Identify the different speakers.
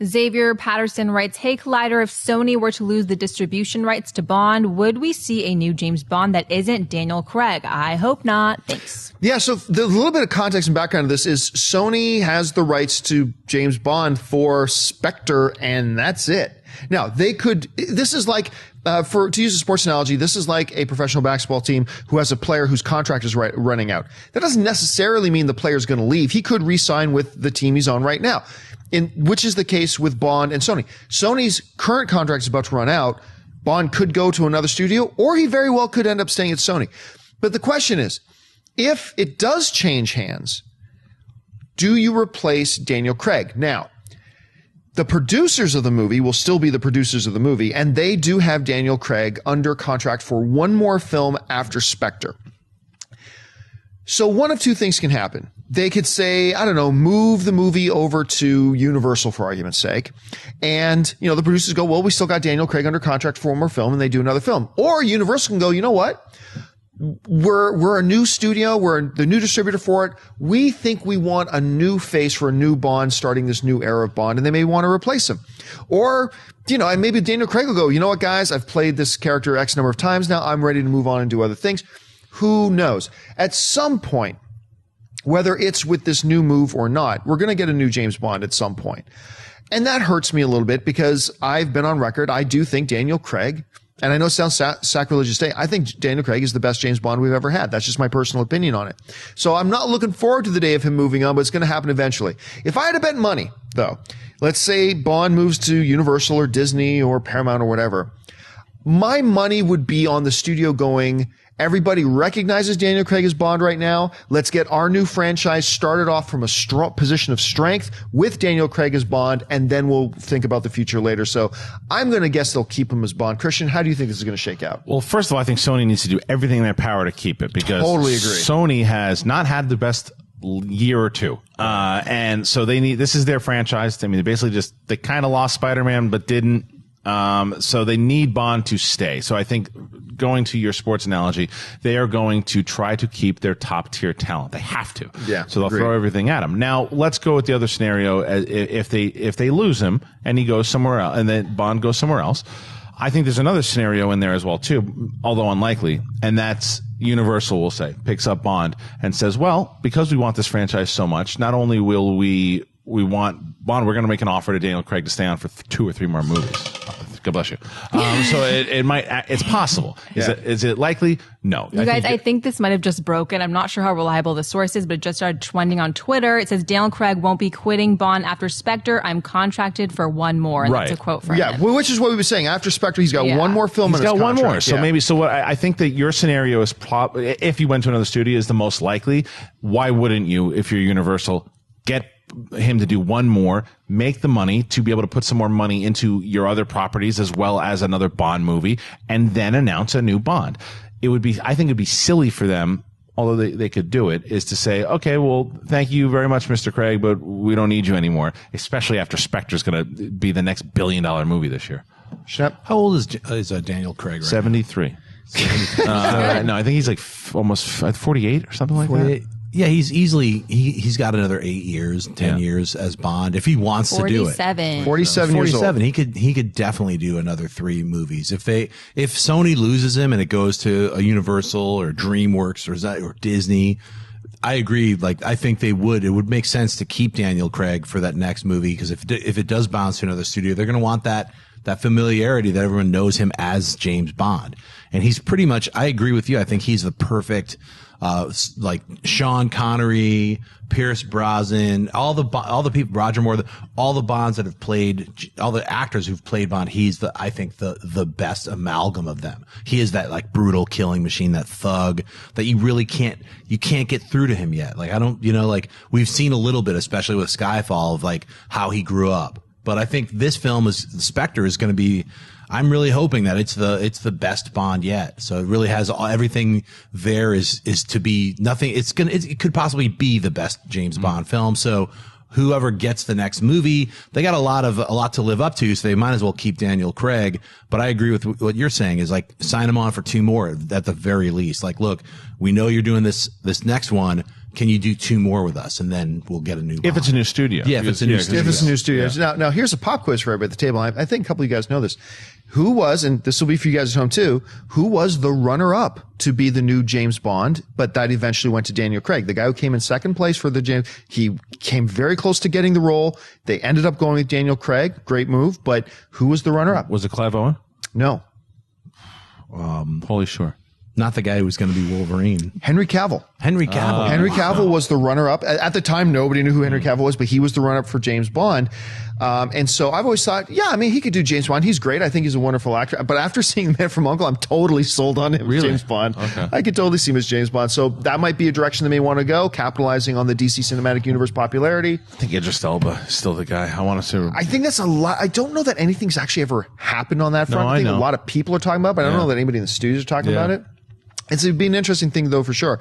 Speaker 1: Xavier Patterson writes, hey, Collider, if Sony were to lose the distribution rights to Bond, would we see a new James Bond that isn't Daniel Craig? I hope not. Thanks.
Speaker 2: Yeah, so the little bit of context and background of this is Sony has the rights to James Bond for Spectre, and that's it. Now, this is like, to use a sports analogy, this is like a professional basketball team who has a player whose contract is running out. That doesn't necessarily mean the player's going to leave. He could re-sign with the team he's on right now, which is the case with Bond and Sony. Sony's current contract is about to run out. Bond could go to another studio, or he very well could end up staying at Sony. But the question is, if it does change hands, do you replace Daniel Craig? Now, the producers of the movie will still be the producers of the movie, and they do have Daniel Craig under contract for one more film after Spectre. So one of two things can happen. They could say, I don't know, move the movie over to Universal for argument's sake. And, the producers go, well, we still got Daniel Craig under contract for one more film, and they do another film. Or Universal can go, you know what? We're a new studio. We're the new distributor for it. We think we want a new face for a new Bond starting this new era of Bond, and they may want to replace him. Or, and maybe Daniel Craig will go, you know what, guys? I've played this character X number of times now. I'm ready to move on and do other things. Who knows? At some point, whether it's with this new move or not, we're going to get a new James Bond at some point. And that hurts me a little bit because I've been on record. I do think Daniel Craig, and I know it sounds sacrilegious to say, I think Daniel Craig is the best James Bond we've ever had. That's just my personal opinion on it. So I'm not looking forward to the day of him moving on, but it's going to happen eventually. If I had to bet money, though, let's say Bond moves to Universal or Disney or Paramount or whatever, my money would be on the studio going, everybody recognizes Daniel Craig as Bond right now. Let's get our new franchise started off from a strong position of strength with Daniel Craig as Bond, and then we'll think about the future later. So I'm going to guess they'll keep him as Bond. Christian, how do you think this is going to shake out?
Speaker 3: Well, first of all, I think Sony needs to do everything in their power to keep it because
Speaker 2: totally agree.
Speaker 3: Sony has not had the best year or two. And so this is their franchise. I mean, they kind of lost Spider-Man, but didn't. So they need Bond to stay. So I think going to your sports analogy, they are going to try to keep their top tier talent. They have to.
Speaker 2: Yeah.
Speaker 3: So they'll throw everything at him. Now let's go with the other scenario. If they lose him and he goes somewhere else and then Bond goes somewhere else, I think there's another scenario in there as well too, although unlikely. And that's Universal will say, picks up Bond and says, well, because we want this franchise so much, not only will we want Bond, we're going to make an offer to Daniel Craig to stay on for 2 or 3 more movies. God bless you. So it's possible. Is it likely? No.
Speaker 1: You guys, I think this might have just broken. I'm not sure how reliable the source is, but it just started trending on Twitter. It says Daniel Craig won't be quitting Bond after Spectre. I'm contracted for one more. And that's a quote from him.
Speaker 2: Well, which is what we were saying. After Spectre, he's got one more film in his contract.
Speaker 3: He's got one more. So what I think that your scenario is if he went to another studio is the most likely. Why wouldn't you, if you're Universal, get him to do one more, make the money to be able to put some more money into your other properties as well as another Bond movie, and then announce a new Bond? I think it'd be silly for them, although they could do it, is to say, okay, well, thank you very much, Mr. Craig, but we don't need you anymore, especially after Spectre's going to be the next billion-dollar movie this year.
Speaker 2: Shep.
Speaker 4: How old is Daniel Craig right
Speaker 3: 73. No, I think he's like almost 48 or something like 48. That.
Speaker 4: Yeah, he's got another 8 years, 10 years as Bond if he wants to do it.
Speaker 2: 47 years old.
Speaker 4: He could definitely do another 3 movies. If Sony loses him and it goes to a Universal or DreamWorks or Disney, I agree. I think they would. It would make sense to keep Daniel Craig for that next movie because if it does bounce to another studio, they're going to want that familiarity that everyone knows him as James Bond. And he's pretty much, I agree with you. I think he's the perfect, Sean Connery, Pierce Brosnan, all the people, Roger Moore, all the Bonds that have played, all the actors who've played Bond. He's I think the best amalgam of them. He is that brutal killing machine, that thug that you really can't get through to him yet. We've seen a little bit, especially with Skyfall, of how he grew up. But I think this film Spectre is going to be, I'm really hoping that it's the best Bond yet. So it really has everything there is to be nothing. It could possibly be the best James Bond film. So whoever gets the next movie, they got a lot to live up to. So they might as well keep Daniel Craig. But I agree with what you're saying is sign him on for 2 more at the very least. Look, we know you're doing this next one. can you do 2 more with us, and then we'll get a new Bond.
Speaker 3: If it's a new studio.
Speaker 4: Yeah, if it's a new studio.
Speaker 2: If it's a new studio. Now here's a pop quiz for everybody at the table. I think a couple of you guys know this. Who was, and this will be for you guys at home too, who was the runner-up to be the new James Bond, but that eventually went to Daniel Craig? The guy who came in second place for the James, he came very close to getting the role. They ended up going with Daniel Craig. Great move, but who was the runner-up?
Speaker 3: Was it Clive Owen?
Speaker 2: No.
Speaker 3: Pauly Shore.
Speaker 4: Not the guy who was going to be Wolverine.
Speaker 2: Henry Cavill.
Speaker 4: Henry Cavill.
Speaker 2: Henry Cavill was the runner-up. At the time, nobody knew who Henry Cavill was, but he was the runner-up for James Bond. And so I've always thought, he could do James Bond. He's great. I think he's a wonderful actor. But after seeing Man from U.N.C.L.E., I'm totally sold on him as James Bond. Okay. I could totally see him as James Bond. So that might be a direction they may want to go, capitalizing on the DC Cinematic Universe popularity.
Speaker 3: I think Idris Elba is still the guy. I want to see.
Speaker 2: I think that's a lot. I don't know that anything's actually ever happened on that front. I think a lot of people are talking about it, but I don't know that anybody in the studios are talking about it. It'd be an interesting thing, though, for sure.